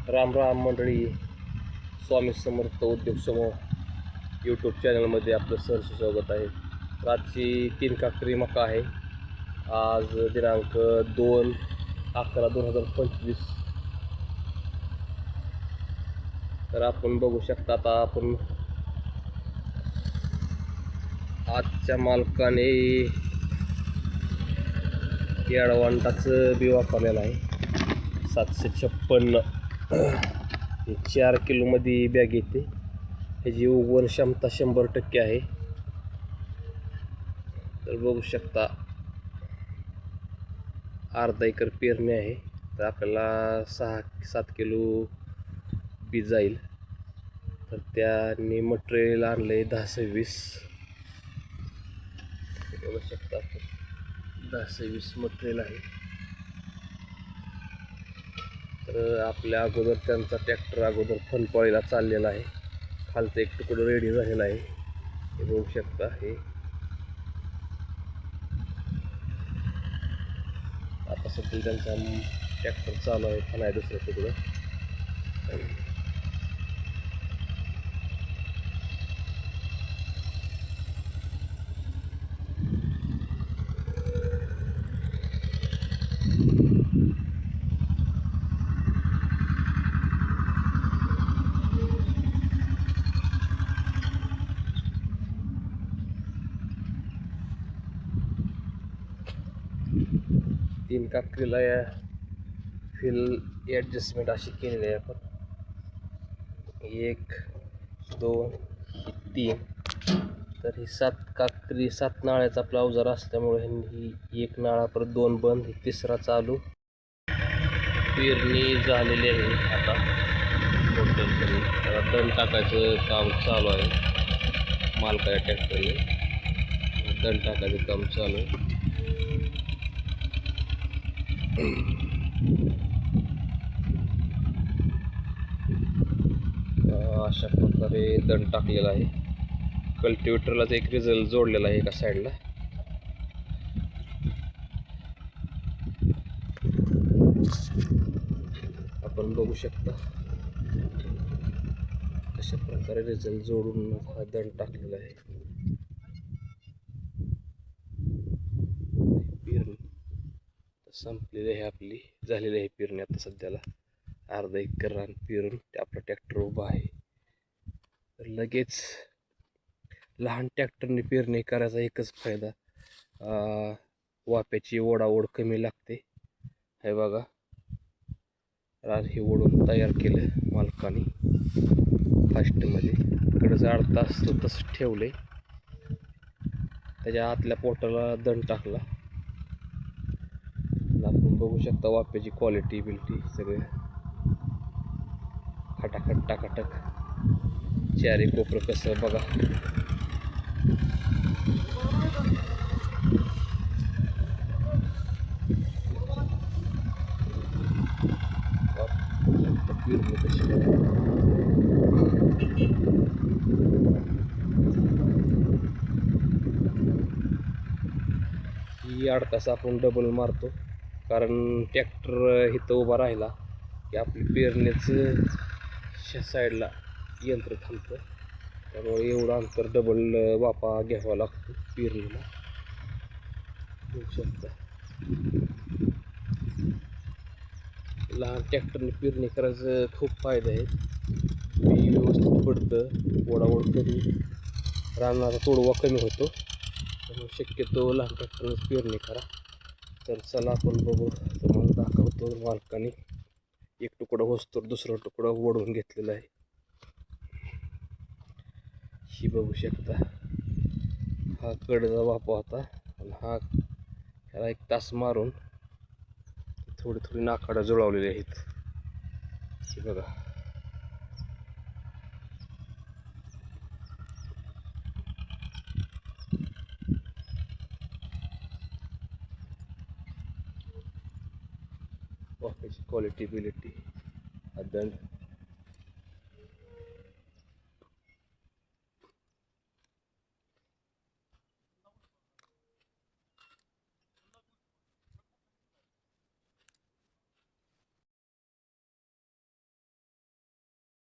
राम राम मंडळी. स्वामी समर्थ उद्योग समूह यूट्यूब चॅनलमध्ये आपलं सहर्ष स्वागत आहे. रातची 3 काकरी मका आहे. आज दिनांक 2/11/2025. तर आपण बघू शकता, आता आपण आजच्या मालकाने येडवांटाचं बी वापरलेलं आहे. 756 4 किलोमध्ये बॅग येते. ह्याची उगवण क्षमता 100% आहे. तर बघू शकता, अर्धा एकर पेरणी आहे. तर आपल्याला 6-7 किलो बी जाईल. तर त्याने मटेरियल आणलं आहे 10-20. बघू शकता आपण 10-20 मटेरियल आहे. तर आपल्या अगोदर त्यांचा ट्रॅक्टर अगोदर फनपॉळीला चाललेला आहे. खालचं एक तुकडं रेडी झालेलं आहे. हे बघू शकता. हे आता सध्या त्यांचा ट्रॅक्टर चालू आहे. फन आहे दुसरं तुकडं. 3 काकरीला या फिल ॲडजस्टमेंट अशी केलेली आहे आपण. 1, 2, 3. तर ही 7 काकरी 7 नाळ्याचा आपला अवजार असल्यामुळे ही 1 नाळा, परत 2 बंद, ही 3रा चालू. पेरणी झालेली आहे. आता टोटल सगळी त्याला दण टाकायचं काम चालू आहे. मालकाच्या ट्रॅक्टरने दण टाकायचं काम चालू आहे. अशा प्रकारे दण टाकलेला आहे. कल्टिवेटरलाच एक रिझल्ट जोडलेला आहे एका साईडला. आपण बघू शकता अशा प्रकारे रिझल्ट जोडून हा दण टाकलेला आहे. पेरणी संपलेली आहे, आपली झालेली आहे पेरणी. आता सध्याला अर्धा एकर रान पेरून ते आपला ट्रॅक्टर उभा आहे. तर लगेच लहान ट्रॅक्टरने पेरणी करायचा एकच फायदा, वाप्याची ओढाओढ कमी लागते. हे बघा, रान हे ओढून तयार केलं मालकाने फास्टमध्ये. इकडंच अर्धा तास तसं ठेवले. त्याच्या आतल्या पोटाला दण टाकला. आपण बघू शकता वाप्याची क्वालिटी बिलिटी सगळे खटाखट टाकाटक. चारी कोपरं कसं बघा. ही 8 तास आपण डबल मारतो, कारण ट्रॅक्टर इथं उभा राहिला की आपली पेरणीचं साईडला यंत्र थांबतं. त्यामुळे एवढं अंतर डबल वापा घ्यावा लागतो पेरणीला. होऊ शकता लहान ट्रॅक्टरने पेरणी करायचं खूप फायदा आहे. बी व्यवस्थित पडतं, ओढाओढ कमी, रानाचा तोडवा कमी होतो. त्यामुळे शक्यतो लहान ट्रॅक्टरनेच पेरणी करा. तर चला आपण बघू. तुम्हाला दाखवतो मालकाने एक तुकडं होसतोर दुसरं तुकडं ओढून घेतलेलं आहे. ही बघू शकता, हा कडचा वापा होता आणि ह्याला 1 तास मारून थोडी थोडी नाकाडं जुळवलेली आहेत. ही बघा. वाफेची क्वालिटी बिलिटी, दंड